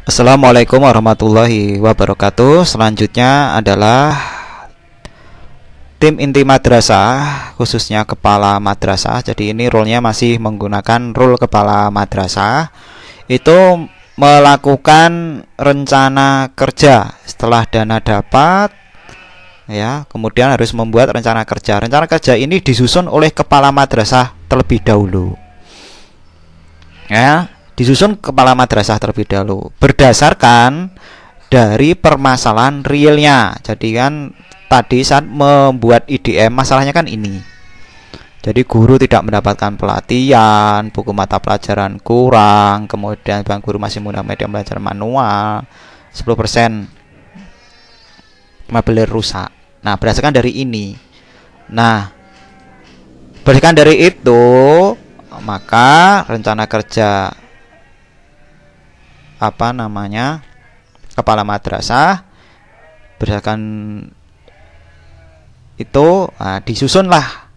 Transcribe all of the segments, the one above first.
Assalamualaikum warahmatullahi wabarakatuh. Selanjutnya adalah tim inti madrasah, khususnya kepala madrasah. Jadi ini role-nya masih menggunakan role kepala madrasah. Itu melakukan rencana kerja setelah dana dapat, ya. Kemudian harus membuat rencana kerja. Rencana kerja ini disusun oleh kepala madrasah terlebih dahulu. Ya, disusun kepala madrasah terlebih dahulu berdasarkan dari permasalahan realnya. Jadi kan tadi saat membuat IDM masalahnya kan ini. Jadi guru tidak mendapatkan pelatihan, buku mata pelajaran kurang, kemudian bang guru masih menggunakan media belajar manual, 10% mobile rusak. Nah, berdasarkan dari ini. Nah, berdasarkan dari itu, maka rencana kerja kepala madrasah berdasarkan itu disusunlah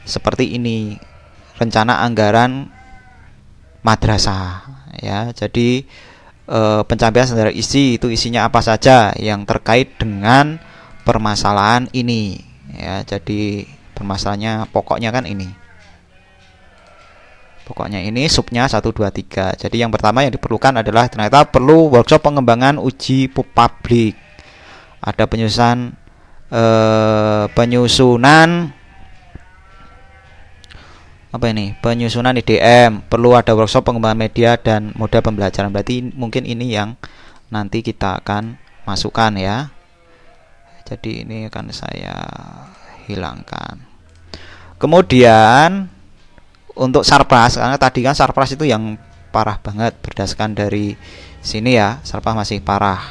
seperti ini rencana anggaran madrasah, ya. Jadi pencapaian standar isi itu isinya apa saja yang terkait dengan permasalahan ini, ya. Jadi permasalahannya pokoknya kan ini. Pokoknya ini subnya 1, 2, 3. Jadi yang pertama yang diperlukan adalah ternyata perlu workshop pengembangan uji publik. Ada penyusunan penyusunan IDM, perlu ada workshop pengembangan media dan moda pembelajaran. Berarti mungkin ini yang nanti kita akan masukkan, ya. Jadi ini akan saya hilangkan. Kemudian untuk sarpras, karena tadi kan sarpras itu yang parah banget berdasarkan dari sini, ya. Sarpras masih parah.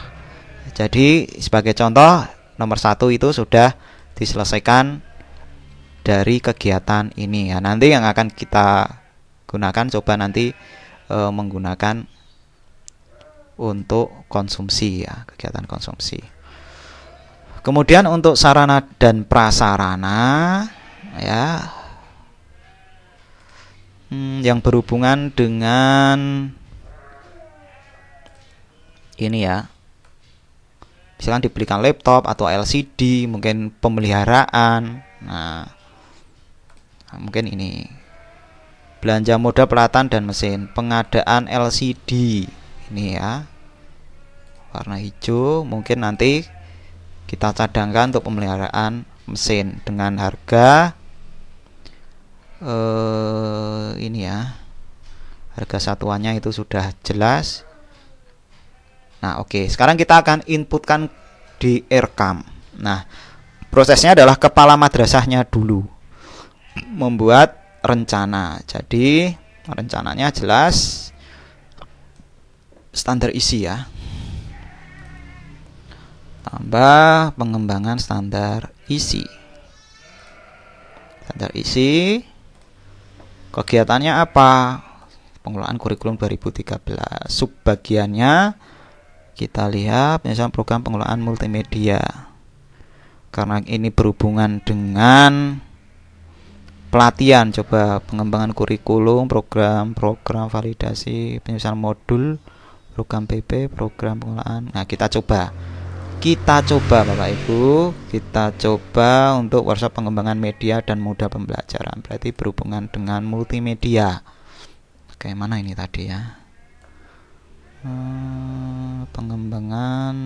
Jadi sebagai contoh nomor 1 itu sudah diselesaikan dari kegiatan ini, ya. Nanti yang akan kita gunakan coba nanti menggunakan untuk konsumsi, ya, kegiatan konsumsi. Kemudian untuk sarana dan prasarana, ya, yang berhubungan dengan ini, ya. Misalkan dibelikan laptop atau LCD, mungkin pemeliharaan. Nah, mungkin ini belanja moda peralatan dan mesin, pengadaan LCD ini, ya, warna hijau. Mungkin nanti kita cadangkan untuk pemeliharaan mesin dengan harga ini, ya, harga satuannya itu sudah jelas. Nah, oke. Sekarang kita akan inputkan di Erkam. Nah, prosesnya adalah kepala madrasahnya dulu membuat rencana. Jadi rencananya jelas standar isi, ya, tambah pengembangan standar isi. Standar isi kegiatannya apa? Pengelolaan kurikulum 2013. Subbagiannya kita lihat misalnya program pengelolaan multimedia. Karena ini berhubungan dengan pelatihan, coba pengembangan kurikulum, program validasi, penyusunan modul, program PP, program pengelolaan. Nah, kita coba Bapak Ibu, kita coba untuk workshop pengembangan media dan moda pembelajaran. Berarti berhubungan dengan multimedia. Oke, mana ini tadi, ya? Pengembangan,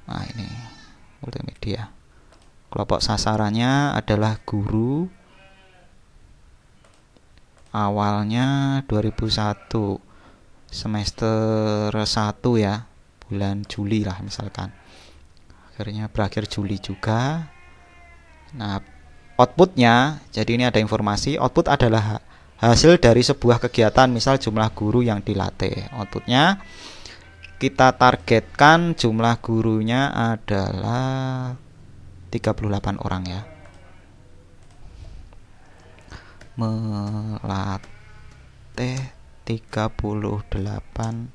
nah ini multimedia. Kelompok sasarannya adalah guru. Awalnya 2001 semester 1, ya, bulan Juli lah misalkan. Akhirnya berakhir Juli juga. Nah, outputnya, jadi ini ada informasi, output adalah hasil dari sebuah kegiatan, misal jumlah guru yang dilatih. Outputnya kita targetkan jumlah gurunya adalah 38 orang, ya. Melatih 38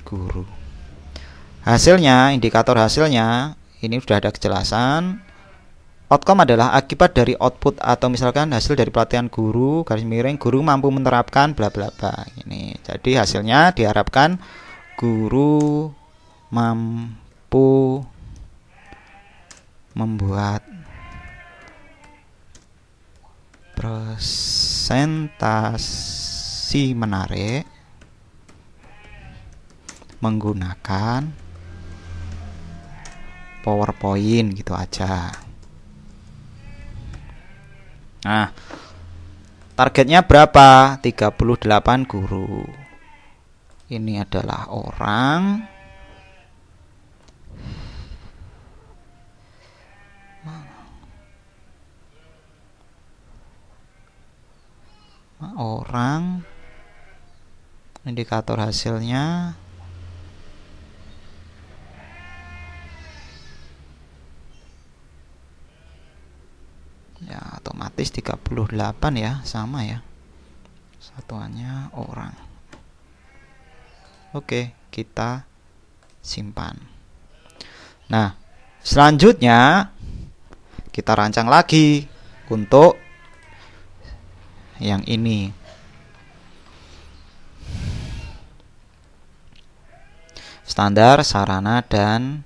guru. Hasilnya, indikator hasilnya ini sudah ada kejelasan. Outcome adalah akibat dari output atau misalkan hasil dari pelatihan guru, garis miring guru mampu menerapkan bla bla bla. Ini. Jadi hasilnya diharapkan guru mampu membuat presentasi menarik menggunakan PowerPoint gitu aja. Nah, targetnya berapa? 38 guru. Ini adalah orang indikator hasilnya ya otomatis 38 ya, sama ya, satuannya orang. Oke, kita simpan. Nah, selanjutnya kita rancang lagi untuk yang ini. Standar sarana dan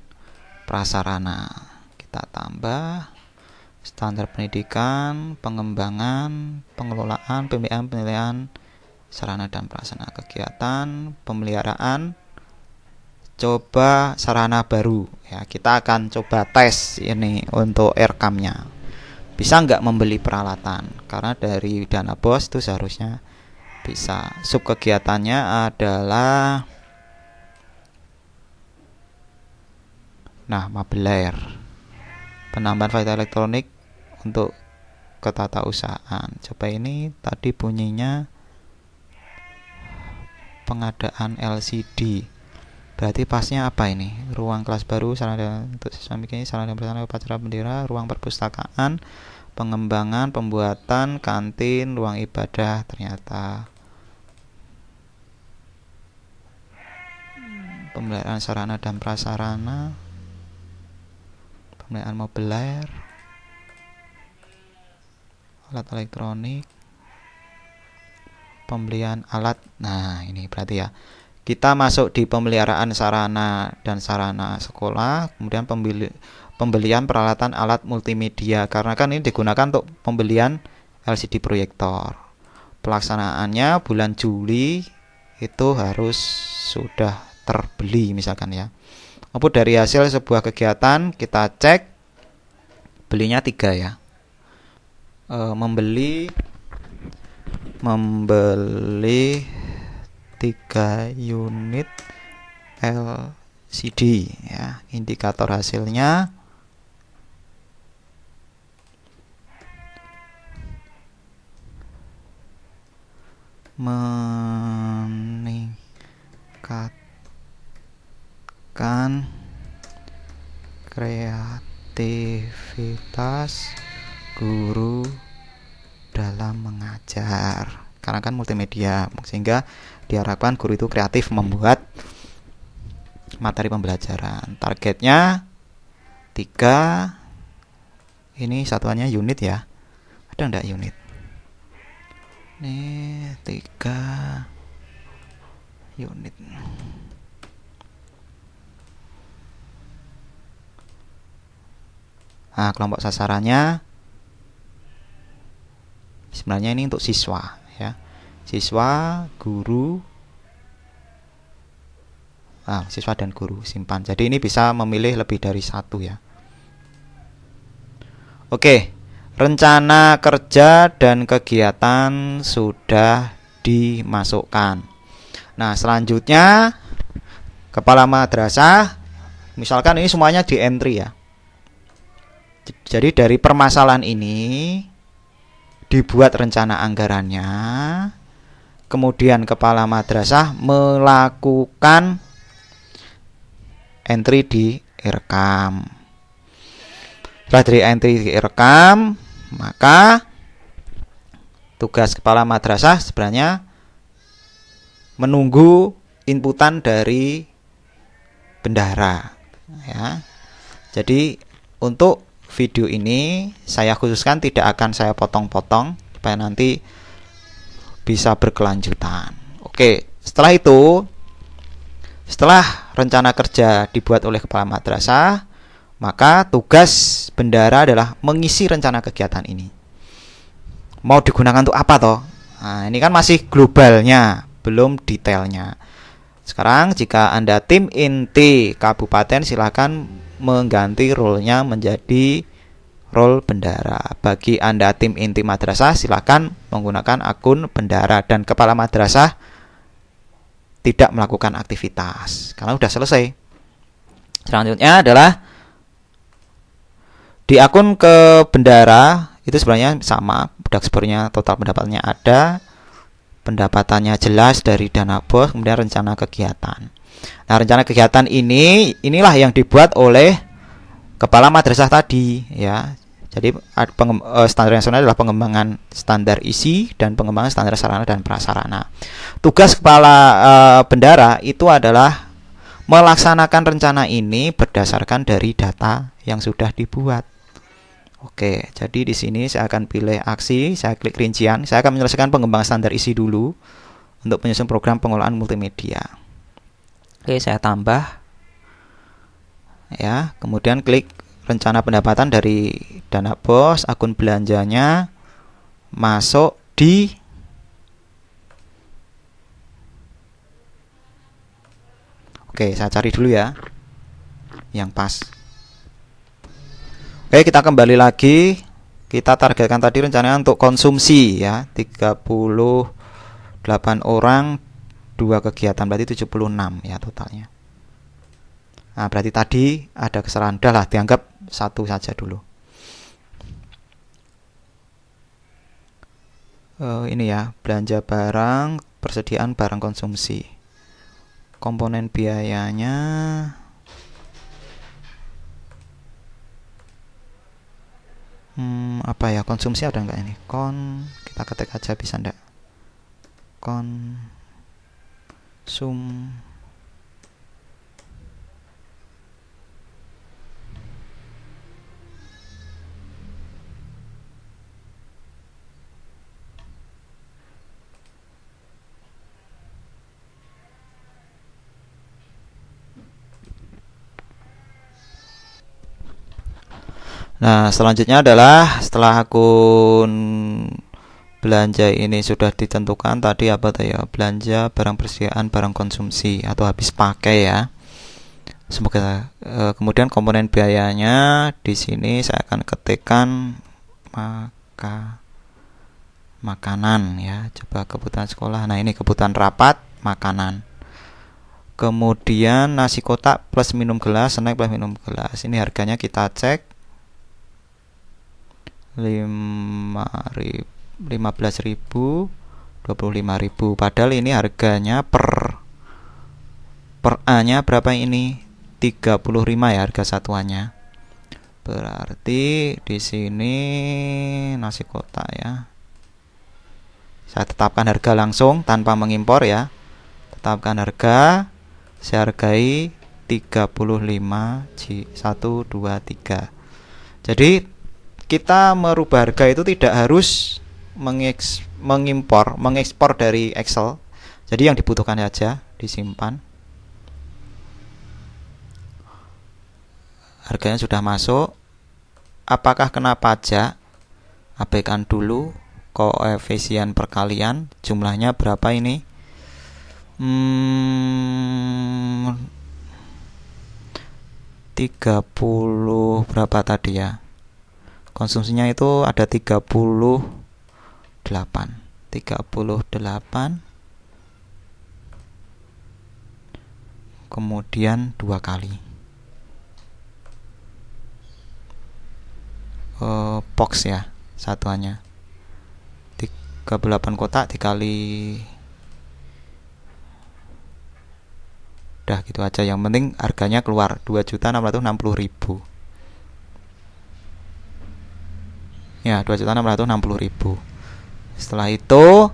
prasarana. Kita tambah standar pendidikan, pengembangan, pengelolaan, pembiayaan, penilaian sarana dan prasarana kegiatan, pemeliharaan. Coba sarana baru ya, kita akan coba tes ini untuk erekamnya. Bisa nggak membeli peralatan? Karena dari dana BOS itu seharusnya bisa. Sub kegiatannya adalah Mabelair, penambahan file elektronik untuk ketatausahaan. Coba ini tadi bunyinya pengadaan LCD. Berarti pasnya apa ini? Ruang kelas baru, sarana untuk siswa bikin, sarana dan prasarana upacara bendera, ruang perpustakaan, pengembangan, pembuatan kantin, ruang ibadah. Ternyata pemeliharaan sarana dan prasarana, pemeliharaan Mabelair, alat elektronik, pembelian alat. Nah, ini berarti ya, kita masuk di pemeliharaan sarana dan sarana sekolah, kemudian pembelian peralatan alat multimedia, karena kan ini digunakan untuk pembelian LCD proyektor. Pelaksanaannya bulan Juli itu harus sudah terbeli misalkan ya. Maupun dari hasil sebuah kegiatan kita cek belinya 3 ya. Membeli 3 unit LCD ya. Indikator hasilnya meningkatkan kreativitas guru dalam mengajar, karena kan multimedia, sehingga diharapkan guru itu kreatif membuat materi pembelajaran. Targetnya 3. Ini satuannya unit ya, ada enggak unit? Ini 3 unit. Nah, kelompok sasarannya sebenarnya ini untuk siswa ya. Siswa, guru, siswa dan guru, simpan. Jadi ini bisa memilih lebih dari 1 ya. Oke, rencana kerja dan kegiatan sudah dimasukkan. Nah, selanjutnya kepala madrasah, misalkan ini semuanya di entry ya. Jadi dari permasalahan ini dibuat rencana anggarannya, kemudian kepala madrasah melakukan entry di rekam. Setelah dari entry di rekam, maka tugas kepala madrasah sebenarnya menunggu inputan dari bendahara ya. Jadi untuk video ini saya khususkan tidak akan saya potong-potong supaya nanti bisa berkelanjutan. Oke, setelah itu, setelah rencana kerja dibuat oleh kepala madrasah, maka tugas bendara adalah mengisi rencana kegiatan ini. Mau digunakan untuk apa toh? Nah, ini kan masih globalnya, belum detailnya. Sekarang jika Anda tim inti kabupaten, silakan mengganti role-nya menjadi role bendara. Bagi Anda tim inti madrasah, silakan menggunakan akun bendara dan kepala madrasah tidak melakukan aktivitas karena sudah selesai. Selanjutnya adalah di akun ke bendara itu sebenarnya sama, dashboardnya total pendapatannya ada, pendapatannya jelas dari dana bos, kemudian rencana kegiatan. Nah, rencana kegiatan inilah yang dibuat oleh kepala madrasah tadi ya. Jadi standar nasional adalah pengembangan standar isi dan pengembangan standar sarana dan prasarana. Tugas kepala bendara itu adalah melaksanakan rencana ini berdasarkan dari data yang sudah dibuat. Oke, jadi di sini saya akan pilih aksi, saya klik rincian, saya akan menyelesaikan pengembangan standar isi dulu untuk menyusun program pengelolaan multimedia. Oke, saya tambah ya, kemudian klik rencana pendapatan dari dana bos, akun belanjanya masuk di Oke, saya cari dulu ya yang pas. Oke, kita kembali lagi. Kita targetkan tadi rencananya untuk konsumsi ya, 38 orang, 2 kegiatan, berarti 76 ya totalnya. Nah, berarti tadi ada kesalahan, udahlah dianggap satu saja dulu. Ini ya, belanja barang, persediaan barang konsumsi. Komponen biayanya apa ya, konsumsi ada enggak ini? Kita ketik aja bisa enggak? Konsum Nah, selanjutnya adalah setelah akun belanja ini sudah ditentukan tadi apa tuh ya, belanja barang persediaan barang konsumsi atau habis pakai ya. Semoga kemudian komponen biayanya di sini saya akan ketikkan makanan ya. Coba kebutuhan sekolah. Nah, ini kebutuhan rapat makanan. Kemudian nasi kotak plus minum gelas, snack plus minum gelas. Ini harganya kita cek 15.000, 25.000. Padahal ini harganya per A nya berapa ini? 35 ya harga satuannya. Berarti di sini nasi kotak ya. Saya tetapkan harga langsung tanpa mengimpor ya. Tetapkan harga, saya hargai 35 1 2 3. Jadi kita merubah harga itu tidak harus mengekspor dari Excel. Jadi yang dibutuhkan saja disimpan. Harganya sudah masuk. Apakah kena pajak? Abaikan dulu. Koefisien perkalian jumlahnya berapa ini? 30 berapa tadi ya? Konsumsinya itu ada 38. Kemudian 2 kali. Box ya satuannya. 38 kotak dikali. Udah gitu aja, yang penting harganya keluar 2.660.000. Ya, 2.660.000. Setelah itu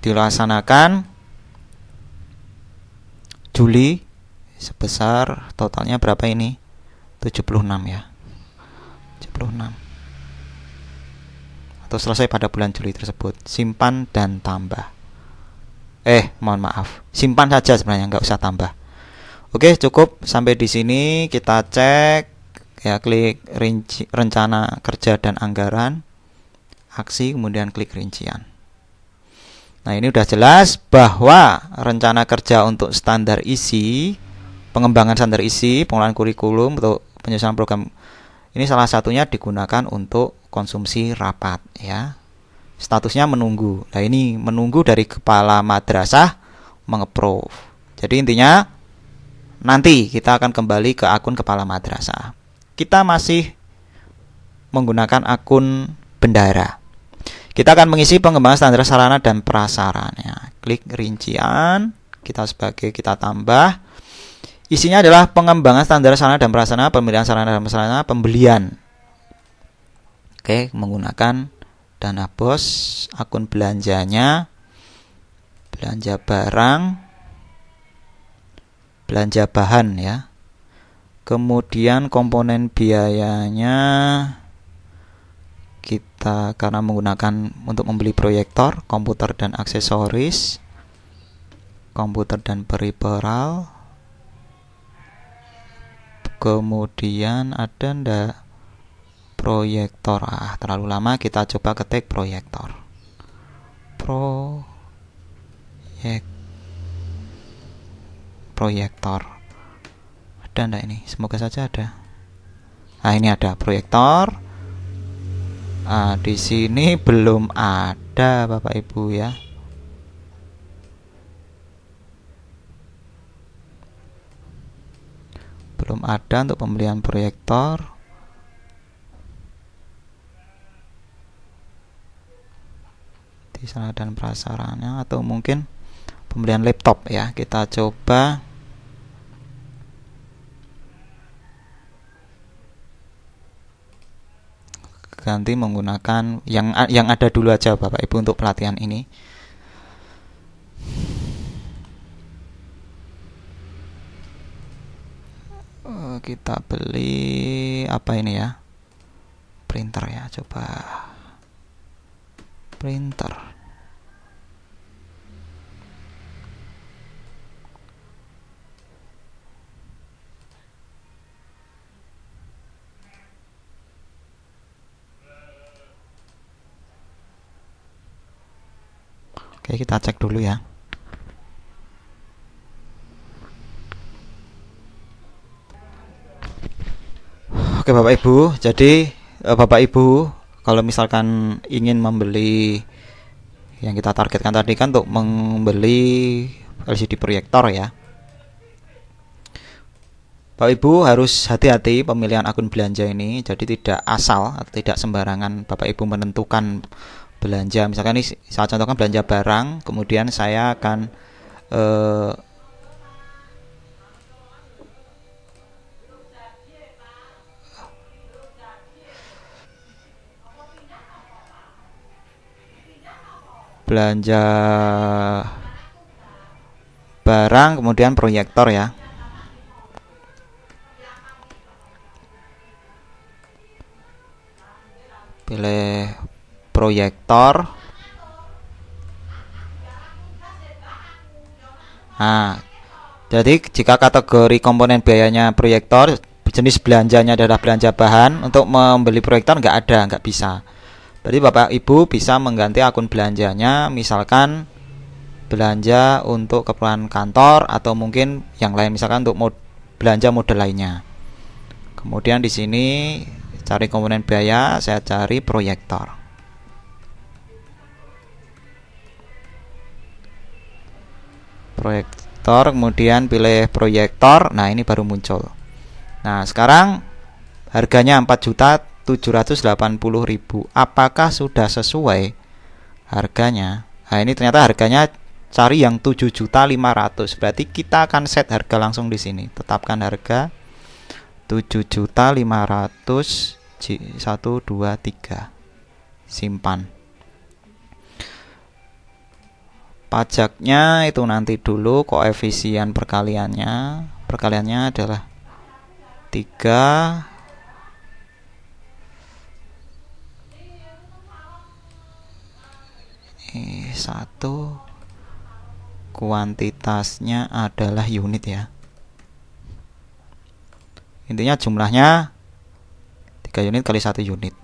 dilaksanakan Juli sebesar totalnya berapa ini? 76 ya. 76 atau selesai pada bulan Juli tersebut. Simpan dan tambah. Mohon maaf, simpan saja sebenarnya, nggak usah tambah. Oke, cukup sampai di sini. Kita cek ya, klik rencana kerja dan anggaran, aksi, kemudian klik rincian. Nah, ini udah jelas bahwa rencana kerja untuk standar isi, pengembangan standar isi, pengelolaan kurikulum untuk penyusunan program ini salah satunya digunakan untuk konsumsi rapat ya. Statusnya menunggu. Nah, ini menunggu dari kepala madrasah meng-approve. Jadi intinya nanti kita akan kembali ke akun kepala madrasah. Kita masih menggunakan akun bendara. Kita akan mengisi pengembangan standar sarana dan prasarana. Klik rincian, kita tambah. Isinya adalah pengembangan standar sarana dan prasarana, pemilihan sarana dan prasarana, pembelian. Oke, menggunakan dana bos, akun belanjanya, belanja barang, belanja bahan ya. Kemudian komponen biayanya kita karena menggunakan untuk membeli proyektor, komputer dan aksesoris, komputer dan peripheral. Kemudian ada ndak proyektor? Terlalu lama, kita coba ketik proyektor. Proyektor. Ada ndak ini? Semoga saja ada. Ini ada proyektor. Di sini belum ada Bapak Ibu ya. Belum ada untuk pembelian proyektor. Di sana dan prasarana, atau mungkin pembelian laptop ya. Kita coba ganti menggunakan yang ada dulu aja Bapak Ibu untuk pelatihan ini. Kita beli apa ini ya? Printer ya, coba printer. Oke, kita cek dulu ya. Oke Bapak Ibu, jadi Bapak Ibu kalau misalkan ingin membeli yang kita targetkan tadi kan untuk membeli LCD proyektor ya, Bapak Ibu harus hati-hati pemilihan akun belanja ini. Jadi tidak asal atau tidak sembarangan Bapak Ibu menentukan belanja. Misalkan ini saya contohkan belanja barang, kemudian saya akan belanja barang kemudian proyektor ya. Pilih proyektor. Jadi jika kategori komponen biayanya proyektor, jenis belanjanya adalah belanja bahan, untuk membeli proyektor nggak bisa. Jadi Bapak Ibu bisa mengganti akun belanjanya, misalkan belanja untuk keperluan kantor atau mungkin yang lain, misalkan untuk belanja model lainnya. Kemudian di sini cari komponen biaya, saya cari proyektor. Proyektor, kemudian pilih proyektor. Nah, ini baru muncul. Nah, sekarang harganya 4.780.000. Apakah sudah sesuai harganya? Nah, ini ternyata harganya cari yang 7.500.000. Berarti kita akan set harga langsung di sini. Tetapkan harga 7.500.000. 1, 2, 3. Simpan. Pajaknya itu nanti dulu, koefisien perkaliannya adalah 3 satu, kuantitasnya adalah unit ya. Intinya jumlahnya 3 unit kali 1 unit,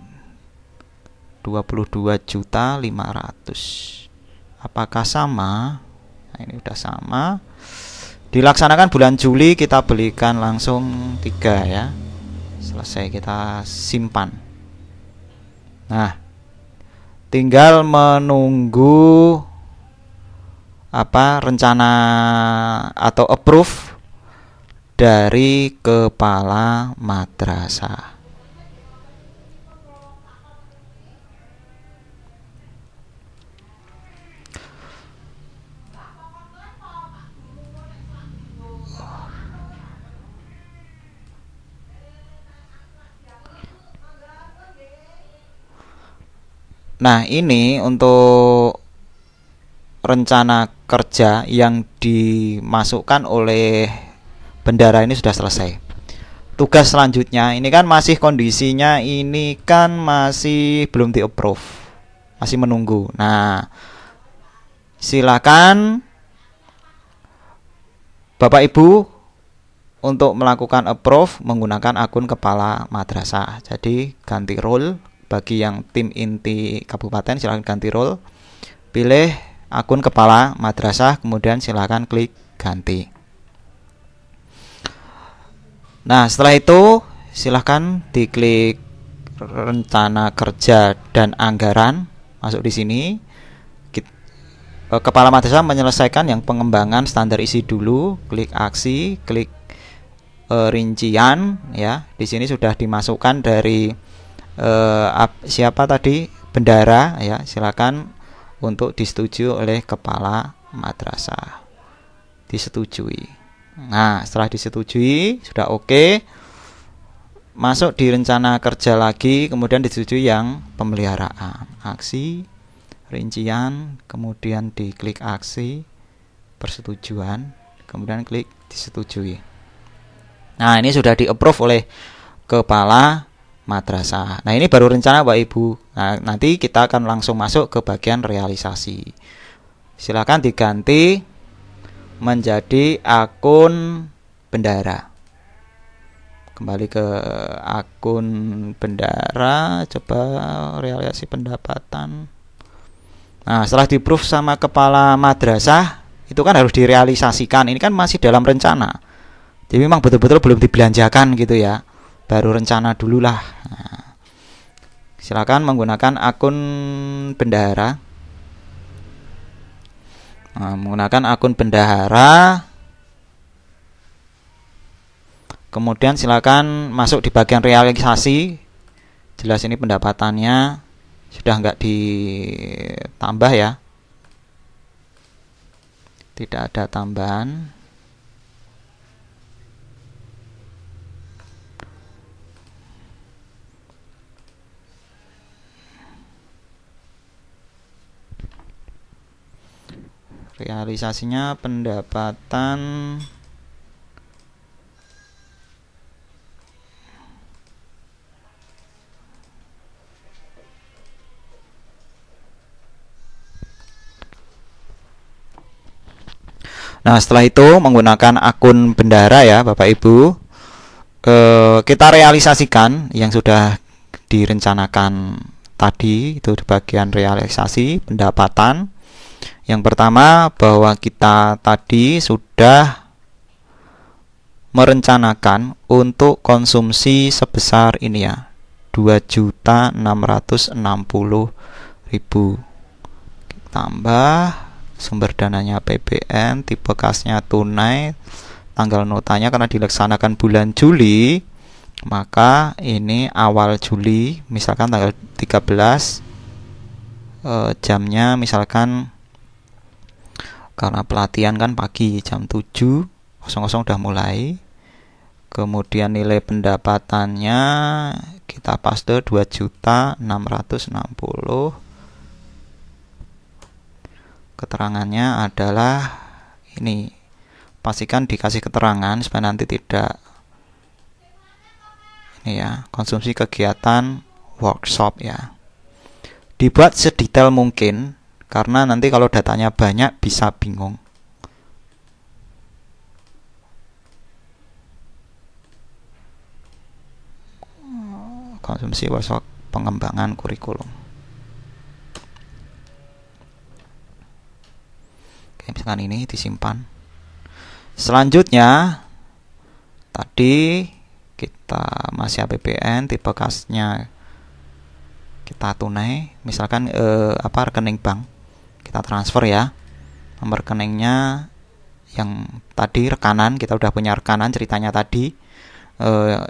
22.500.000. Apakah sama? Nah, ini udah sama. Dilaksanakan bulan Juli, kita belikan langsung 3 ya. Selesai, kita simpan. Nah, tinggal menunggu rencana atau approve dari kepala madrasah. Nah, ini untuk rencana kerja yang dimasukkan oleh bendara ini sudah selesai. Tugas selanjutnya ini kan masih kondisinya ini kan masih belum di-approve, masih menunggu. Nah, silakan Bapak Ibu untuk melakukan approve menggunakan akun kepala madrasah. Jadi ganti role. Bagi yang tim inti kabupaten silakan ganti role, pilih akun kepala madrasah, kemudian silakan klik ganti. Nah, setelah itu silakan diklik rencana kerja dan anggaran, masuk di sini. Kepala madrasah menyelesaikan yang pengembangan standar isi dulu, klik aksi, klik rincian ya. Di sini sudah dimasukkan dari siapa tadi, bendara ya, silakan untuk disetujui oleh kepala madrasah, disetujui. Nah, setelah disetujui sudah oke, masuk di rencana kerja lagi, kemudian disetujui yang pemeliharaan, aksi, rincian, kemudian diklik aksi, persetujuan, kemudian klik disetujui. Nah, ini sudah di-approve oleh kepala madrasah. Nah, ini baru rencana Bapak Ibu. Nah, nanti kita akan langsung masuk ke bagian realisasi. Silakan diganti menjadi akun bendara. Kembali ke akun bendara, coba realisasi pendapatan. Nah, setelah di-approve sama kepala madrasah, itu kan harus direalisasikan. Ini kan masih dalam rencana. Jadi memang betul-betul belum dibelanjakan gitu ya. Baru rencana dulu lah. Nah, silakan menggunakan akun bendahara. Nah, menggunakan akun bendahara. Kemudian silakan masuk di bagian realisasi. Jelas ini pendapatannya sudah enggak ditambah ya. Tidak ada tambahan. Realisasinya pendapatan Nah, setelah itu menggunakan akun bendara ya Bapak Ibu, kita realisasikan yang sudah direncanakan tadi, itu di bagian realisasi pendapatan. Yang pertama, bahwa kita tadi sudah merencanakan untuk konsumsi sebesar ini ya, 2.660.000. Tambah sumber dananya APBN, tipe kasnya tunai, tanggal notanya karena dilaksanakan bulan Juli, maka ini awal Juli, misalkan tanggal 13, jamnya misalkan karena pelatihan kan pagi, jam 7.00 udah mulai. Kemudian nilai pendapatannya kita paste 2.660.000. Keterangannya adalah ini. Pastikan dikasih keterangan supaya nanti tidak ini ya, konsumsi kegiatan workshop ya. Dibuat sedetail mungkin karena nanti kalau datanya banyak bisa bingung. Konsumsi workshop pengembangan kurikulum. Oke, misalkan ini disimpan. Selanjutnya tadi kita masih APBN, tipe kasnya kita tunai, misalkan rekening bank kita transfer ya. Nomor rekeningnya yang tadi rekanan, kita udah punya rekanan ceritanya tadi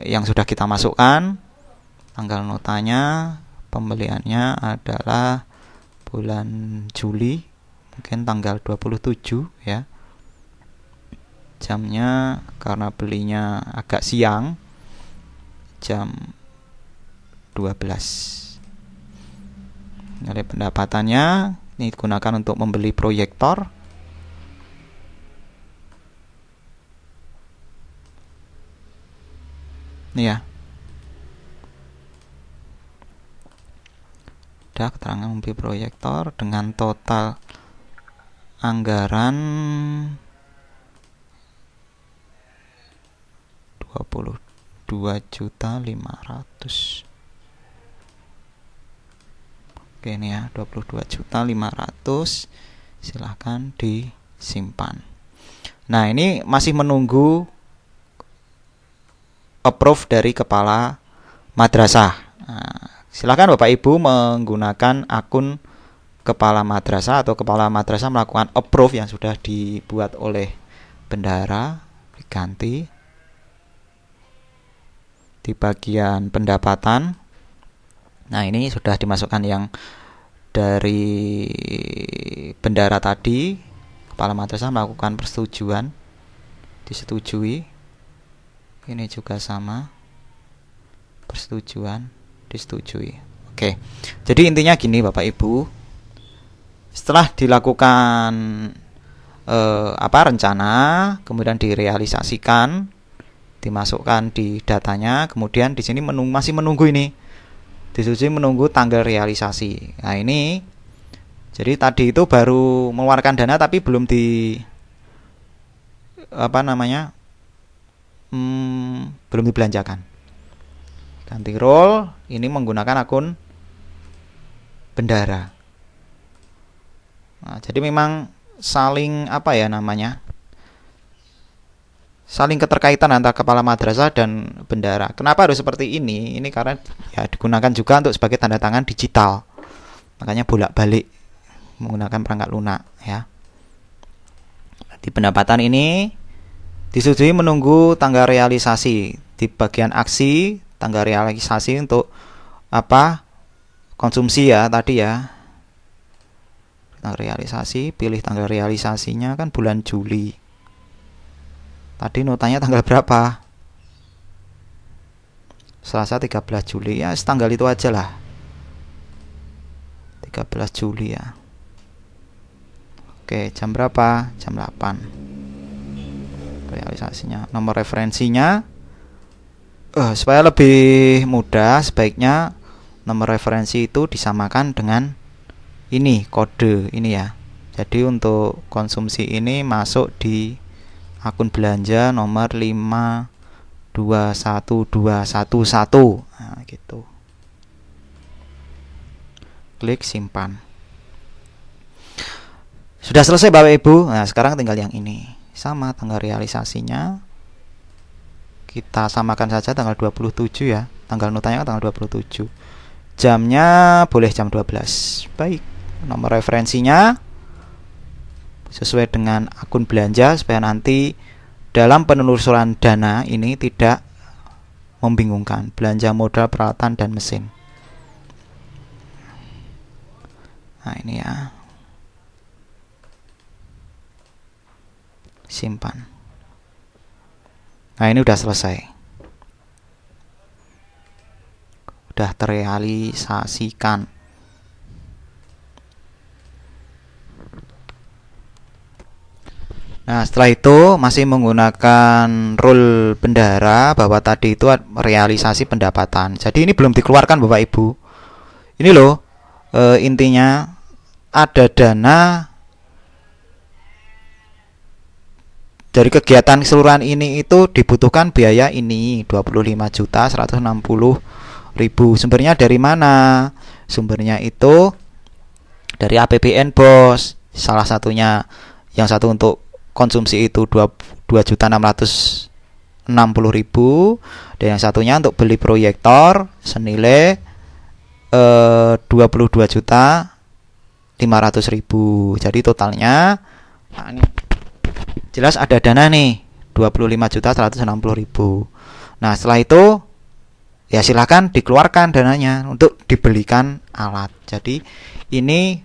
yang sudah kita masukkan. Tanggal notanya, pembeliannya adalah bulan Juli, mungkin tanggal 27 ya. Jamnya karena belinya agak siang, jam 12. Nilai pendapatannya ini digunakan untuk membeli proyektor. Ini ya. Ada keterangan membeli proyektor dengan total anggaran 22.500.000. Oke, ini ya, 22.500.000. Silahkan disimpan. Nah, ini masih menunggu approve dari kepala madrasah. Nah, silakan Bapak Ibu menggunakan akun kepala madrasah atau kepala madrasah melakukan approve yang sudah dibuat oleh bendahara, diganti di bagian pendapatan. Nah, ini sudah dimasukkan yang dari bendahara tadi, kepala madrasah melakukan persetujuan, disetujui. Ini juga sama, persetujuan, disetujui. Oke, jadi intinya gini Bapak Ibu, setelah dilakukan rencana, kemudian direalisasikan, dimasukkan di datanya, kemudian di sini masih menunggu ini, disetujui, menunggu tanggal realisasi. Nah, ini jadi tadi itu baru mengeluarkan dana tapi belum belum dibelanjakan. Ganti role, ini menggunakan akun bendahara. Nah, jadi memang saling saling keterkaitan antara kepala madrasah dan bendahara. Kenapa harus seperti ini? Ini karena ya digunakan juga untuk sebagai tanda tangan digital. Makanya bolak-balik menggunakan perangkat lunak ya. Di pendapatan ini disetujui menunggu tanggal realisasi. Di bagian aksi, tanggal realisasi untuk konsumsi ya tadi ya. Tanggal realisasi, pilih tanggal realisasinya kan bulan Juli. Tadi notanya tanggal berapa? Selasa 13 Juli. Ya, tanggal itu aja lah. 13 Juli ya. Oke, jam berapa? Jam 8. Realisasinya. Nomor referensinya supaya lebih mudah, sebaiknya nomor referensi itu disamakan dengan ini, kode ini ya. Jadi untuk konsumsi ini masuk di akun belanja nomor 521211. Nah, gitu. Klik simpan. Sudah selesai Bapak Ibu. Nah, sekarang tinggal yang ini. Sama tanggal realisasinya. Kita samakan saja tanggal 27 ya. Tanggal notanya tanggal 27. Jamnya boleh jam 12. Baik. Nomor referensinya sesuai dengan akun belanja supaya nanti dalam penelusuran dana ini tidak membingungkan. Belanja modal, peralatan, dan mesin. Nah, ini ya. Simpan. Nah, ini udah selesai. Udah terrealisasikan. Nah, setelah itu masih menggunakan rule bendahara bahwa tadi itu realisasi pendapatan. Jadi ini belum dikeluarkan Bapak Ibu. Ini loh intinya ada dana dari kegiatan keseluruhan ini itu dibutuhkan biaya ini 25.160.000. Sumbernya dari mana? Sumbernya itu dari APBN, Bos. Salah satunya, yang satu untuk konsumsi itu 2.660.000 dan yang satunya untuk beli proyektor senilai 22.500.000. Jadi totalnya, nah ini jelas ada dana nih 25.160.000. Nah setelah itu ya silakan dikeluarkan dananya untuk dibelikan alat. Jadi ini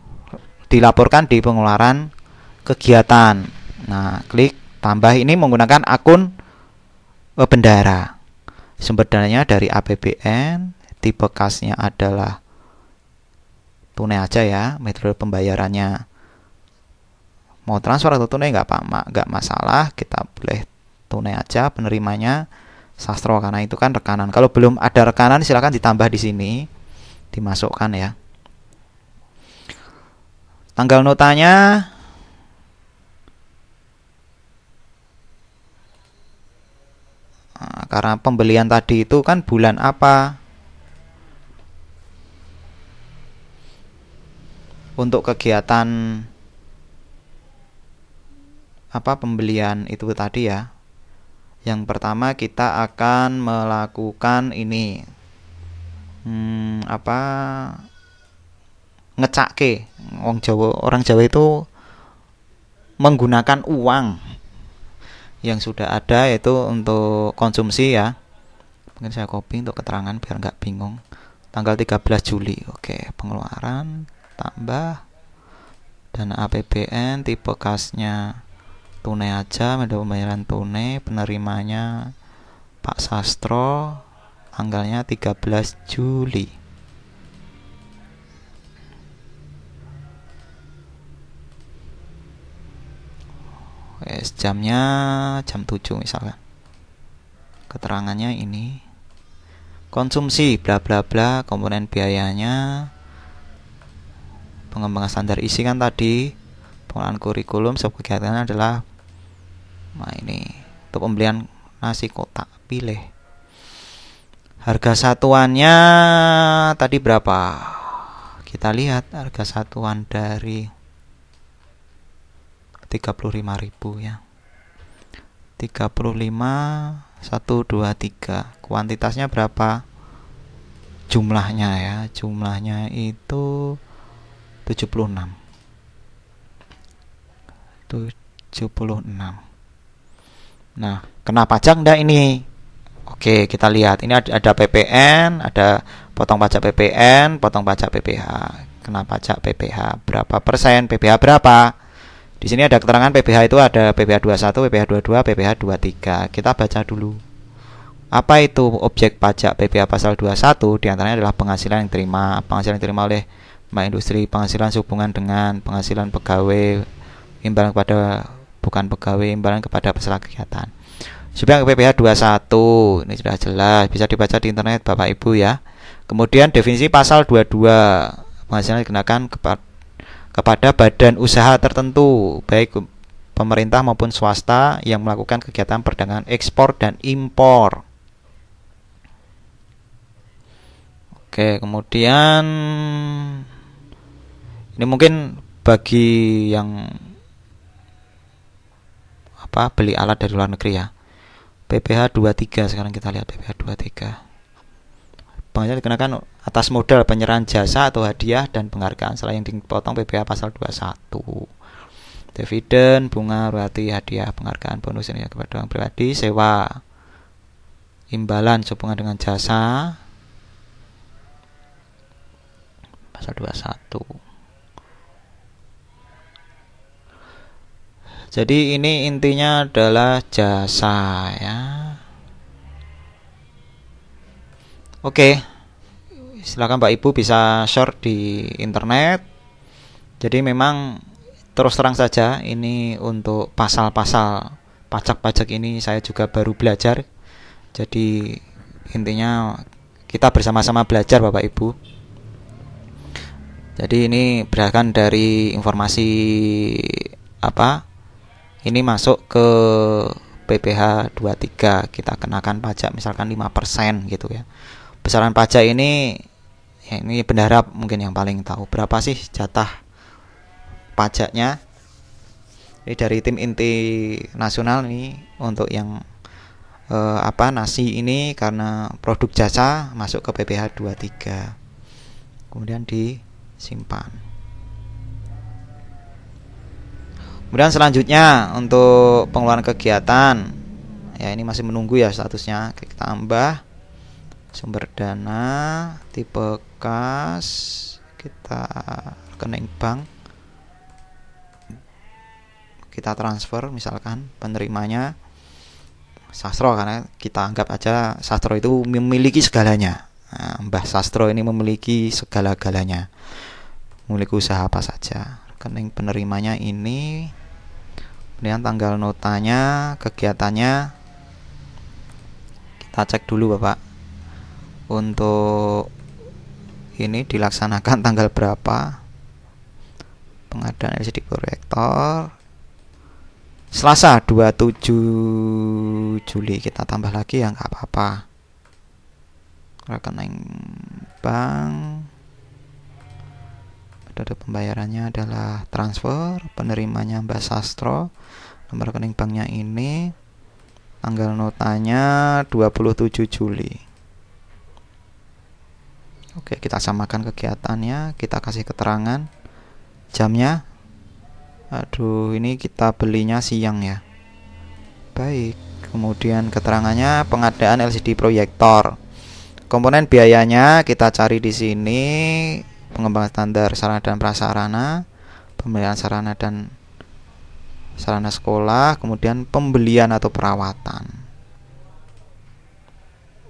dilaporkan di pengeluaran kegiatan. Nah klik tambah, ini menggunakan akun bendara. Sumber dananya dari APBN, tipe kasnya adalah tunai aja ya, metode pembayarannya mau transfer atau tunai nggak masalah, kita boleh tunai aja. Penerimanya sastro karena itu kan rekanan. Kalau belum ada rekanan silakan ditambah di sini, dimasukkan ya. Tanggal notanya karena pembelian tadi itu kan bulan apa. Untuk kegiatan pembelian itu tadi ya. Yang pertama kita akan melakukan ini ngecake. Orang Jawa itu menggunakan uang yang sudah ada, yaitu untuk konsumsi ya. Mungkin saya copy untuk keterangan biar nggak bingung. Tanggal 13 Juli. Oke, pengeluaran tambah dana APBN, tipe kasnya tunai aja, metode pembayaran tunai, penerimanya Pak Sastro, tanggalnya 13 Juli. Jamnya jam 7 misalkan. Keterangannya ini konsumsi bla bla bla, komponen biayanya pengembangan standar isi kan tadi, pengelolaan kurikulum, subkegiatannya adalah ini untuk pembelian nasi kotak, pilih. Harga satuannya tadi berapa? Kita lihat harga satuan dari 35.000 ya. 35.123. Kuantitasnya berapa? Jumlahnya ya. Jumlahnya itu 76. Nah, kena pajak enggak ini? Oke, kita lihat. Ini ada PPN, ada potong pajak PPN, potong pajak PPH. Kena pajak PPH berapa persen? PPH berapa? Di sini ada keterangan PPH itu ada PPH 21, PPH 22, PPH 23. Kita baca dulu. Apa itu objek pajak PPH pasal 21? Di antaranya adalah penghasilan yang diterima. Penghasilan yang diterima oleh industri, penghasilan sehubungan dengan penghasilan pegawai, imbalan kepada bukan pegawai, imbalan kepada peserta kegiatan. Sudah PPH 21, ini sudah jelas, bisa dibaca di internet Bapak Ibu ya. Kemudian definisi pasal 22, penghasilan dikenakan kepada badan usaha tertentu, baik pemerintah maupun swasta yang melakukan kegiatan perdagangan ekspor dan impor. Oke, kemudian ini mungkin bagi yang beli alat dari luar negeri ya. PPH 23, sekarang kita lihat PPH 23. Penghasilan dikenakan atas modal penyerahan jasa atau hadiah dan penghargaan selain yang dipotong PPH pasal 21. Dividen, bunga, royalti, hadiah, penghargaan, bonus ini kepada orang pribadi, sewa, imbalan sehubungan dengan jasa pasal 21. Jadi ini intinya adalah jasa ya. Oke, silakan Pak Ibu bisa short di internet. Jadi memang terus terang saja ini untuk pasal-pasal pajak-pajak ini saya juga baru belajar. Jadi intinya kita bersama-sama belajar Bapak Ibu. Jadi ini berdasarkan dari informasi apa? Ini masuk ke PPh 23, kita kenakan pajak misalkan 5% gitu ya. Besaran pajak ini ya ini bendahara mungkin yang paling tahu berapa sih jatah pajaknya. Ini dari tim inti nasional nih untuk yang nasi ini karena produk jasa masuk ke PPh 23. Kemudian disimpan. Kemudian selanjutnya untuk pengeluaran kegiatan, ya ini masih menunggu ya statusnya. Kita tambah sumber dana, tipe kas, kita rekening bank, kita transfer misalkan penerimanya Sastro karena kita anggap aja Sastro itu memiliki segalanya. Nah, Mbah Sastro ini memiliki segala-galanya, memiliki usaha apa saja. Rekening penerimanya ini, kemudian tanggal notanya, kegiatannya kita cek dulu Bapak. Untuk ini dilaksanakan tanggal berapa, pengadaan LCD proyektor Selasa 27 Juli. Kita tambah lagi ya nggak apa-apa. Rekening bank, metode pembayarannya adalah transfer, penerimanya Mbak Sastro, nomor rekening banknya ini, tanggal notanya 27 Juli. Oke, kita samakan kegiatannya, kita kasih keterangan jamnya. Aduh, ini kita belinya siang ya. Baik, kemudian keterangannya pengadaan LCD proyektor. Komponen biayanya kita cari di sini, pengembangan standar sarana dan prasarana, pembelian sarana dan sarana sekolah, kemudian pembelian atau perawatan.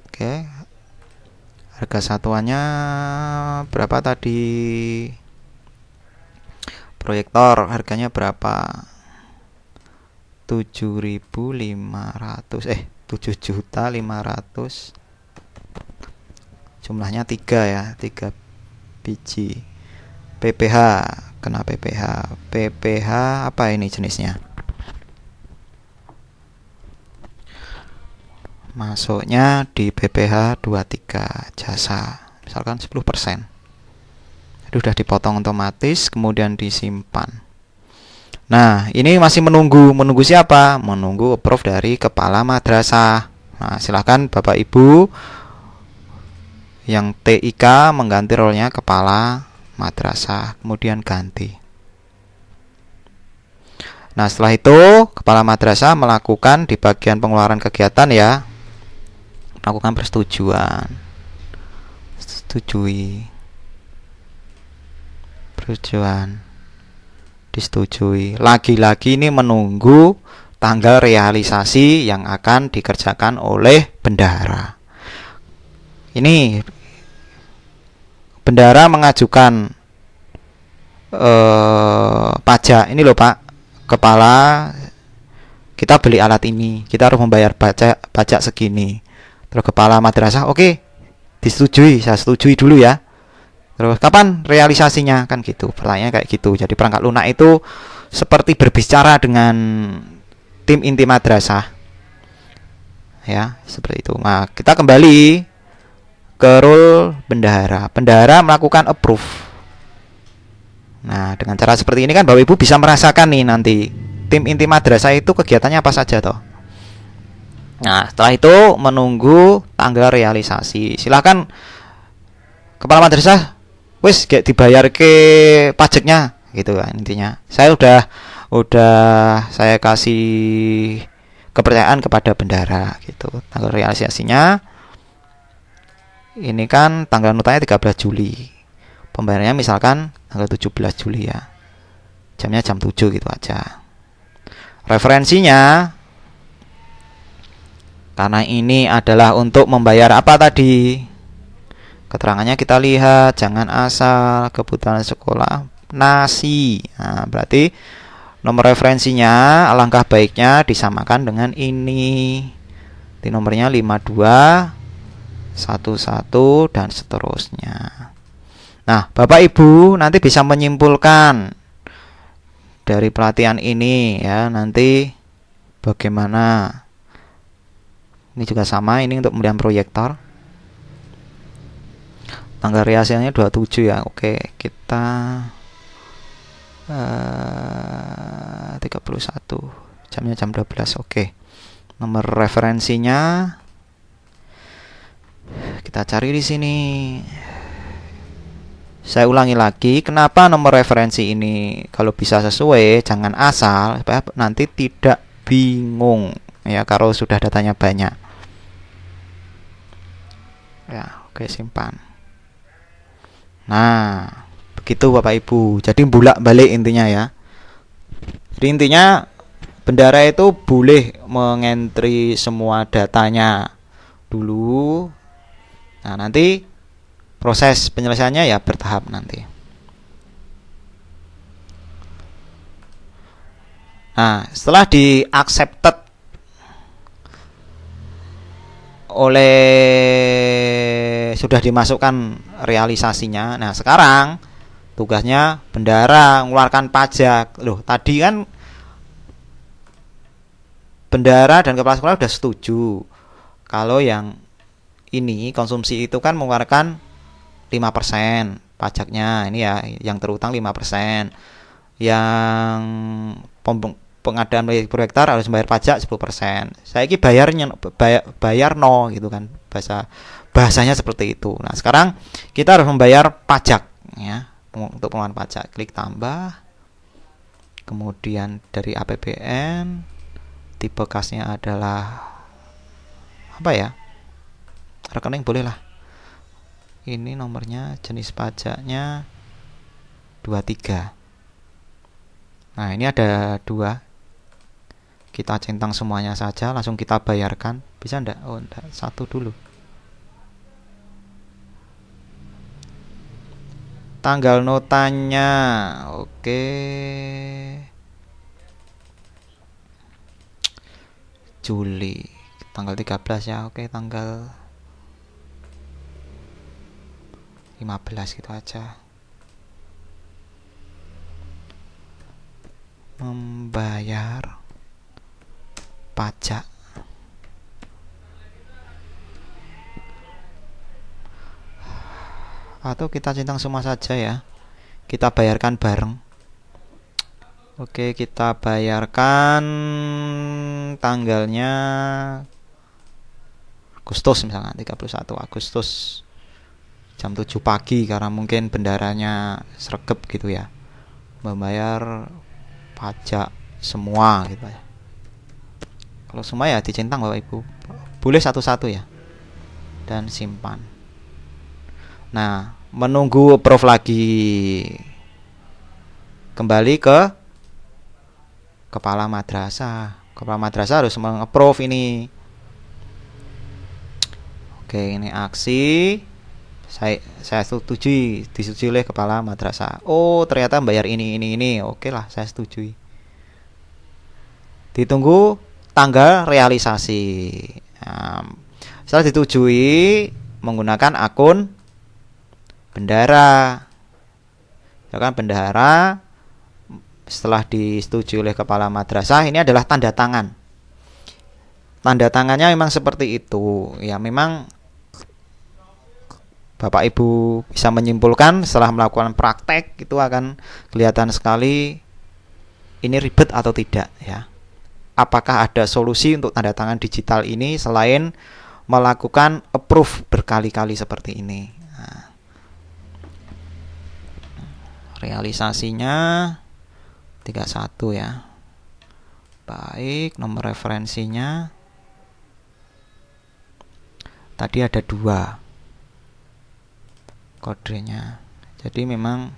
Oke. Harga satuannya berapa tadi? Proyektor harganya berapa? 7.500 jumlahnya 3 ya, 3 biji. PPh, kena PPh apa ini jenisnya? Masuknya di PPh 23 jasa, misalkan 10%. Jadi sudah dipotong otomatis, kemudian disimpan. Nah, ini masih menunggu siapa? Menunggu approve dari kepala madrasah. Nah, silakan Bapak Ibu yang TIK mengganti role-nya kepala madrasah, kemudian ganti. Nah, setelah itu kepala madrasah melakukan di bagian pengeluaran kegiatan ya, melakukan persetujuan, disetujui. Lagi-lagi ini menunggu tanggal realisasi yang akan dikerjakan oleh bendahara. Ini bendahara mengajukan pajak. Ini loh Pak, kepala, kita beli alat ini, kita harus membayar pajak segini. Terus kepala madrasah, oke, disetujui, saya setujui dulu ya. Terus kapan realisasinya, kan gitu, pertanyaannya kayak gitu. Jadi perangkat lunak itu seperti berbicara dengan tim inti madrasah, ya seperti itu. Nah, kita kembali ke role bendahara. Bendahara melakukan approve. Nah, dengan cara seperti ini kan Bapak Ibu bisa merasakan nih nanti tim inti madrasah itu kegiatannya apa saja toh. Nah, setelah itu menunggu tanggal realisasi. Silakan kepala madrasah, wis gak dibayar ke pajaknya gitu kan intinya. Saya udah saya kasih kepercayaan kepada bendahara gitu. Tanggal realisasinya ini kan tanggal notanya 13 Juli. Pembayarannya misalkan tanggal 17 Juli ya. Jamnya jam 7 gitu aja. Referensinya, karena ini adalah untuk membayar apa tadi? Keterangannya kita lihat, jangan asal, kebutuhan sekolah, nasi. Nah, berarti nomor referensinya alangkah baiknya disamakan dengan ini. Di nomornya 52 11 dan seterusnya. Nah, Bapak Ibu nanti bisa menyimpulkan dari pelatihan ini ya, nanti bagaimana. Ini juga sama, ini untuk pembelian proyektor. Tanggal realisasinya 27 ya. Oke, kita 31. Jamnya jam 12. Oke. Nomor referensinya kita cari di sini. Saya ulangi lagi, kenapa nomor referensi ini kalau bisa sesuai, jangan asal supaya nanti tidak bingung ya kalau sudah datanya banyak. Ya, oke, simpan. Nah, begitu Bapak Ibu. Jadi bolak-balik intinya ya. Jadi intinya bendara itu boleh mengentri semua datanya dulu. Nah, nanti proses penyelesaiannya ya bertahap nanti. Nah, setelah di accepted oleh sudah dimasukkan realisasinya. Nah, sekarang tugasnya bendara mengeluarkan pajak. Loh, tadi kan bendara dan kepala sekolah sudah setuju. Kalau yang ini konsumsi itu kan mengeluarkan 5% pajaknya. Ini ya, yang terutang 5%. Yang pengadaan proyektor harus bayar pajak 10%. Saya ini bayar no gitu kan, bahasanya seperti itu. Nah, sekarang kita harus membayar pajak ya. Untuk pengeluaran pajak, klik tambah. Kemudian dari APBN, tipe kasnya adalah apa ya? Rekening boleh lah. Ini nomornya, jenis pajaknya 23. Nah, ini ada 2. Kita centang semuanya saja, langsung kita bayarkan. Bisa enggak? Oh, enggak. 1 dulu. Tanggal notanya. Oke. Juli. Tanggal 13 ya. Oke, tanggal 15 gitu aja. Membayar pajak atau kita centang semua saja ya, kita bayarkan bareng. Oke, kita bayarkan tanggalnya Agustus misalnya, 31 Agustus jam 7 pagi karena mungkin bendaranya sregep gitu ya, membayar pajak semua gitu ya. Kalau semua ya dicentang Bapak Ibu, boleh satu-satu ya, dan simpan. Nah, menunggu approve lagi, kembali ke kepala madrasah. Kepala madrasah harus meng-approve ini. Oke, ini aksi. Saya disetujui oleh kepala madrasah. Oh, ternyata bayar ini. Oke lah, saya setujui. Ditunggu tanggal realisasi. Nah, setelah disetujui menggunakan akun bendara. Misalkan bendara setelah disetujui oleh kepala madrasah, ini adalah tanda tangan. Tanda tangannya memang seperti itu. Ya, memang Bapak Ibu bisa menyimpulkan setelah melakukan praktek itu akan kelihatan sekali ini ribet atau tidak ya. Apakah ada solusi untuk tanda tangan digital ini selain melakukan approve berkali-kali seperti ini. Nah, realisasinya 31 ya. Baik, nomor referensinya tadi ada 2 kodenya. Jadi memang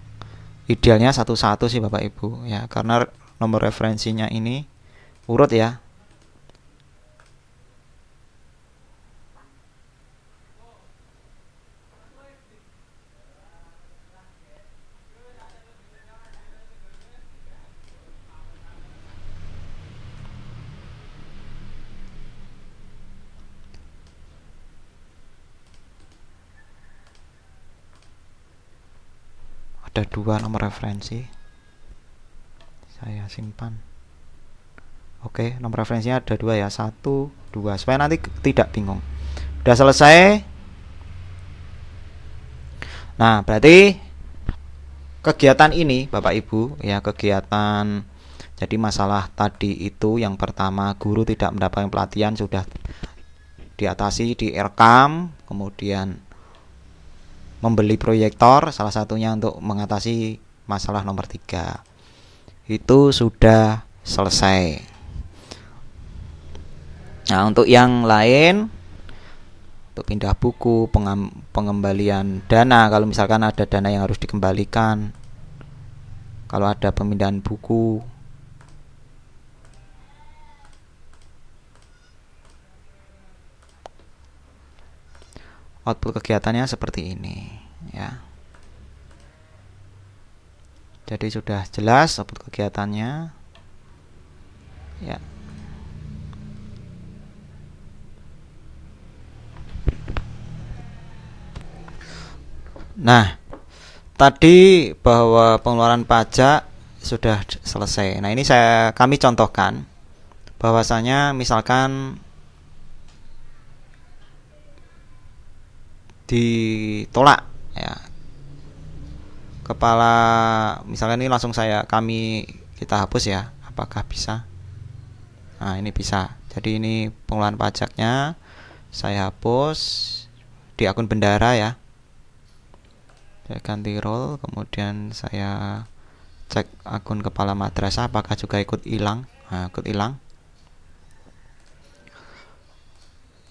idealnya satu-satu sih Bapak Ibu ya, karena nomor referensinya ini urut ya. ada 2 nomor referensi. Saya simpan. Oke, nomor referensinya ada 2 ya, 1, 2, supaya nanti tidak bingung. Udah selesai. Nah, berarti kegiatan ini Bapak Ibu ya, kegiatan, jadi masalah tadi itu yang pertama, guru tidak mendapatkan pelatihan sudah diatasi, direkam, kemudian membeli proyektor, salah satunya untuk mengatasi masalah nomor 3. Itu sudah selesai. Nah, untuk yang lain, untuk pindah buku, pengembalian dana, kalau misalkan ada dana yang harus dikembalikan, kalau ada pemindahan buku, output kegiatannya seperti ini ya. Jadi sudah jelas output kegiatannya ya. Nah, tadi bahwa pengeluaran pajak sudah selesai. Nah, ini kami contohkan bahwasanya misalkan ditolak ya, kepala, misalkan ini langsung kita hapus ya, apakah bisa? Nah, ini bisa. Jadi ini pengeluaran pajaknya saya hapus di akun bendara ya. Saya ganti role, kemudian saya cek akun kepala madrasah apakah juga ikut hilang. Nah, ikut hilang.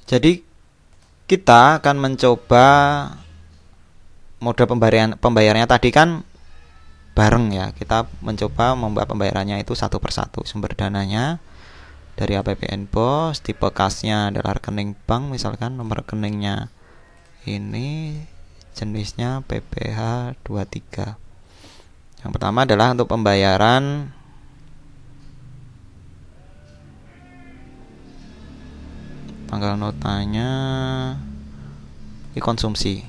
Jadi kita akan mencoba mode pembayarannya tadi kan bareng ya. Kita mencoba membuat pembayarannya itu satu persatu. Sumber dananya dari APBN BOS, tipe kasnya adalah rekening bank, misalkan nomor rekeningnya ini, jenisnya PPH 23. Yang pertama adalah untuk pembayaran tanggal notanya konsumsi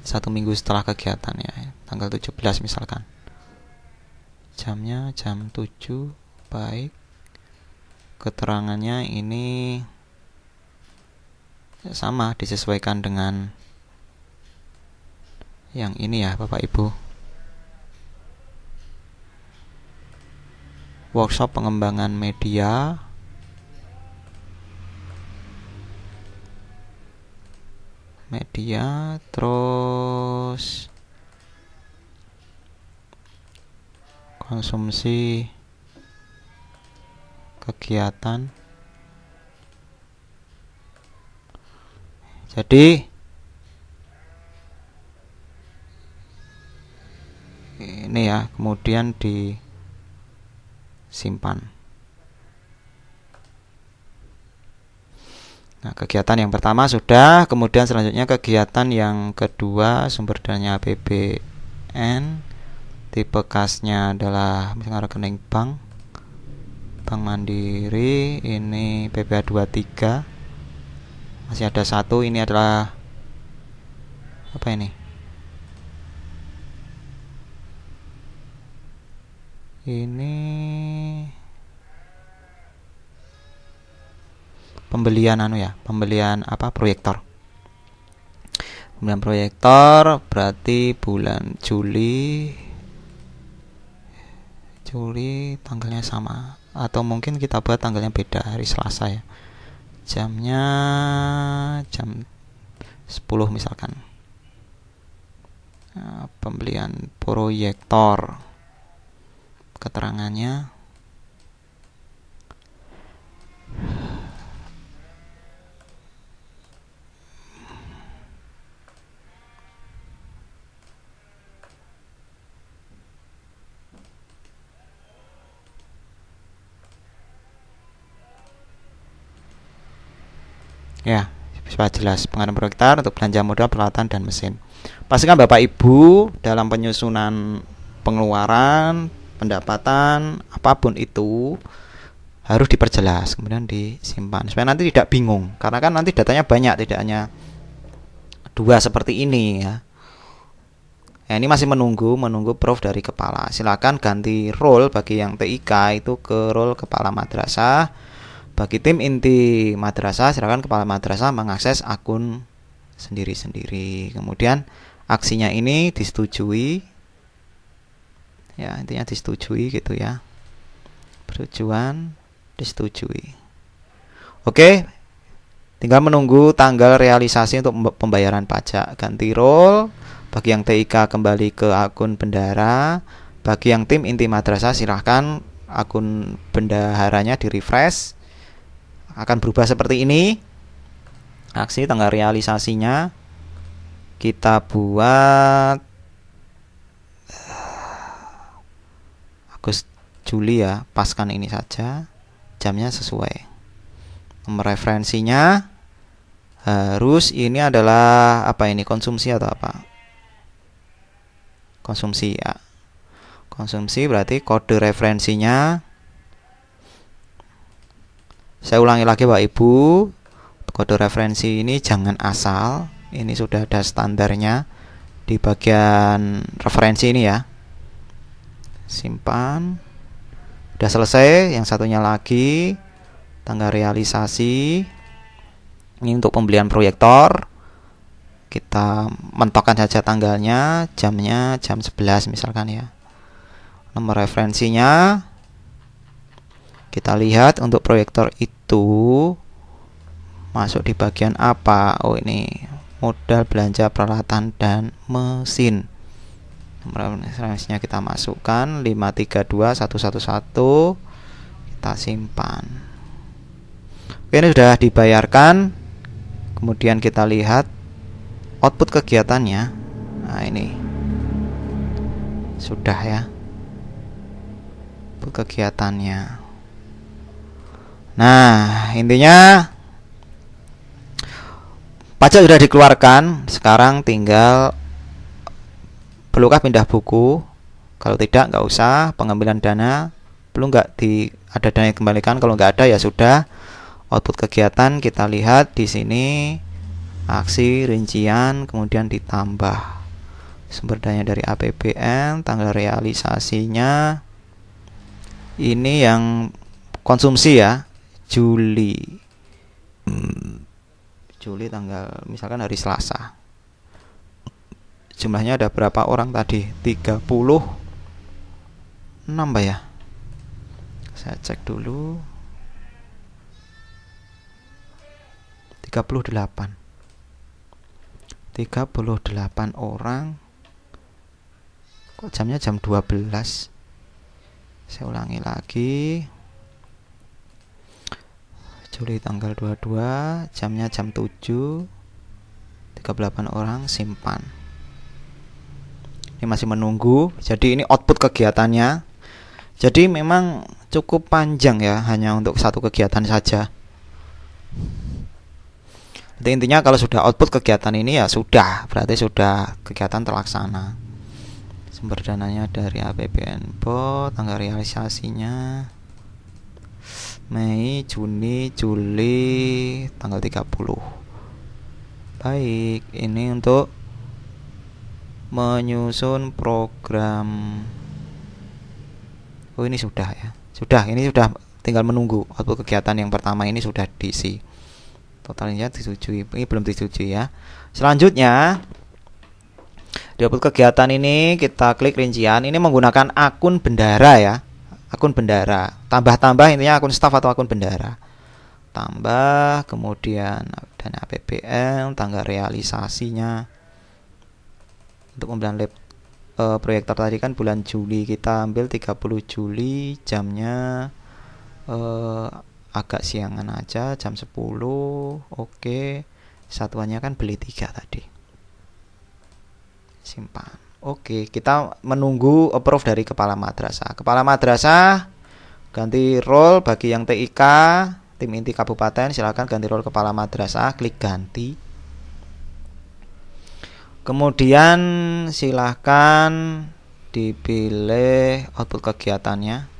1 minggu setelah kegiatannya, tanggal 17 misalkan. Jamnya jam 7, baik. Keterangannya ini sama, disesuaikan dengan yang ini ya Bapak Ibu. Workshop pengembangan media, terus konsumsi kegiatan. Jadi ini ya, kemudian disimpan. Nah, kegiatan yang pertama sudah, kemudian selanjutnya kegiatan yang kedua, sumber dananya APBN, tipe kasnya adalah misalnya rekening bank, Bank Mandiri, ini PPH 23. Masih ada satu, ini adalah apa ini? Ini pembelian proyektor. Pembelian proyektor berarti bulan Juli tanggalnya sama, atau mungkin kita buat tanggalnya beda, hari Selasa ya. Jamnya jam 10 misalkan. Nah, pembelian proyektor, keterangannya ya, supaya jelas. Pengadaan proyektor untuk belanja modal, peralatan, dan mesin. Pastikan Bapak Ibu dalam penyusunan pengeluaran, pendapatan, apapun itu harus diperjelas, kemudian disimpan supaya nanti tidak bingung. Karena kan nanti datanya banyak, tidak hanya 2 seperti ini ya. Ya, ini masih menunggu proof dari kepala. Silakan ganti role bagi yang TIK itu ke role kepala madrasah. Bagi tim inti madrasah, silakan kepala madrasah mengakses akun sendiri-sendiri. Kemudian aksinya ini disetujui. Ya, intinya disetujui gitu ya. Persetujuan disetujui. Oke. Tinggal menunggu tanggal realisasi untuk pembayaran pajak. Ganti role. Bagi yang TIK kembali ke akun bendahara. Bagi yang tim inti madrasah silahkan akun bendaharanya di refresh. Akan berubah seperti ini. Aksi tanggal realisasinya kita buat Agustus Juli ya. Paskan ini saja. Jamnya sesuai. Nomor referensinya harus ini adalah apa ini, konsumsi atau apa? Konsumsi ya. Konsumsi berarti kode referensinya, saya ulangi lagi Bapak Ibu, kode referensi ini jangan asal, ini sudah ada standarnya di bagian referensi ini ya. Simpan. Udah selesai. Yang satunya lagi tanggal realisasi, ini untuk pembelian proyektor. Kita mentokkan saja tanggalnya, jamnya jam 11 misalkan ya. Nomor referensinya kita lihat untuk proyektor itu masuk di bagian apa. Oh, ini modal belanja peralatan dan mesin. Nomor referensinya kita masukkan 532111. Kita simpan. Oke, ini sudah dibayarkan. Kemudian kita lihat output kegiatannya. Nah, ini sudah ya, output kegiatannya. Nah, intinya pajak sudah dikeluarkan. Sekarang tinggal, perlukah pindah buku? Kalau tidak, nggak usah. Pengambilan dana, perlu nggak ada dana yang dikembalikan? Kalau nggak ada ya sudah. Output kegiatan kita lihat di sini. Aksi, rincian, kemudian ditambah sumber daya dari APBN, tanggal realisasinya ini yang konsumsi ya, Juli tanggal misalkan hari Selasa. Jumlahnya ada berapa orang tadi? 36 Pak ya. Saya cek dulu. 38 orang. Kok jamnya jam 12? Saya ulangi lagi. Juli tanggal 22, jamnya jam 7. 38 orang simpan. Ini masih menunggu. Jadi ini output kegiatannya. Jadi memang cukup panjang ya, hanya untuk satu kegiatan saja. Jadi intinya kalau sudah output kegiatan ini ya sudah, berarti sudah kegiatan terlaksana. Sumber dananya dari APBN BO, tanggal realisasinya Mei, Juni, Juli, tanggal 30. Baik, ini untuk menyusun program. Oh, ini sudah ya. Sudah, ini sudah, tinggal menunggu output kegiatan yang pertama ini sudah diisi. Totalnya disetujui, ini belum disetujui ya. Selanjutnya di output kegiatan ini kita klik rincian. Ini menggunakan akun bendahara ya, akun bendahara. Tambah-tambah intinya akun staf atau akun bendahara. Tambah, kemudian dana APBN, tanggal realisasinya. Untuk pembelian proyektor tadi kan bulan Juli, kita ambil 30 Juli, jamnya agak siangan aja, jam 10. Oke. Satuannya kan beli 3 tadi. Simpan. Oke, kita menunggu approve dari kepala madrasah. Kepala madrasah ganti role bagi yang TIK, tim inti kabupaten, silakan ganti role kepala madrasah, klik ganti. Kemudian silahkan dipilih output kegiatannya.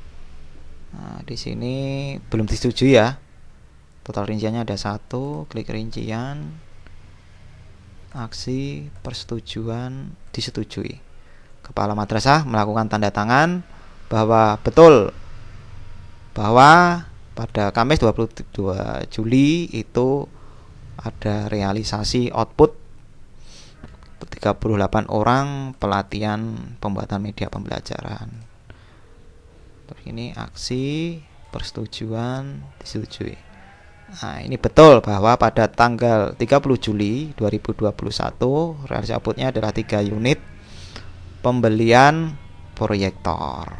Nah, di sini belum disetujui ya. Total rinciannya ada 1, klik rincian. Aksi persetujuan disetujui. kepala madrasah melakukan tanda tangan bahwa betul bahwa pada Kamis 22 Juli itu ada realisasi output 38 orang pelatihan pembuatan media pembelajaran. Ini aksi persetujuan disetujui. Nah, ini betul bahwa pada tanggal 30 Juli 2021 realisasi outputnya adalah 3 unit pembelian proyektor,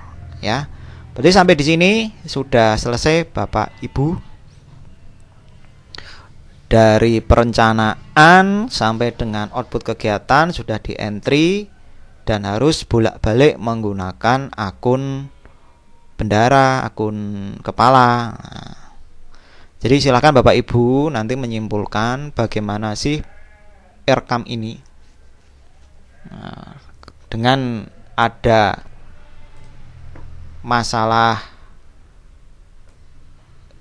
ya. Berarti sampai di sini sudah selesai Bapak Ibu. Dari perencanaan sampai dengan output kegiatan sudah di entry dan harus bolak-balik menggunakan akun bendara, akun kepala. Nah, jadi silakan Bapak Ibu nanti menyimpulkan bagaimana sih Earcam ini. Nah, dengan ada masalah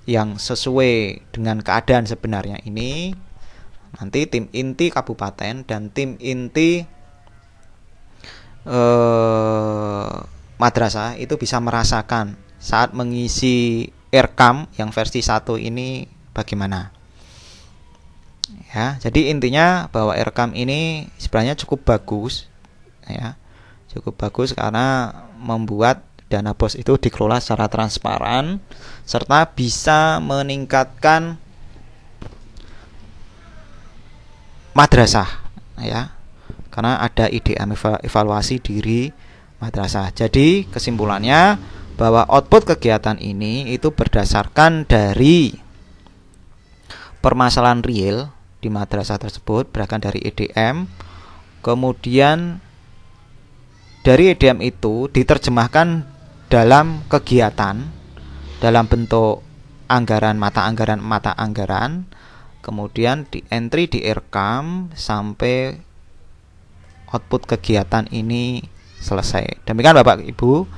yang sesuai dengan keadaan sebenarnya ini, nanti tim inti kabupaten dan tim inti madrasah itu bisa merasakan saat mengisi Earcam yang versi 1 ini bagaimana. Ya, jadi intinya bahwa Earcam ini sebenarnya cukup bagus, ya, cukup bagus karena membuat dana BOS itu dikelola secara transparan serta bisa meningkatkan madrasah, ya, karena ada IDM evaluasi diri madrasah. Jadi kesimpulannya bahwa output kegiatan ini itu berdasarkan dari permasalahan real di madrasah tersebut, berasal dari EDM, kemudian dari EDM itu diterjemahkan dalam kegiatan dalam bentuk anggaran, mata anggaran, kemudian di entry di Earcam sampai output kegiatan ini selesai. Demikian Bapak Ibu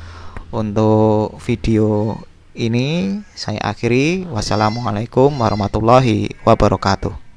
untuk video ini saya akhiri. Wassalamualaikum warahmatullahi wabarakatuh.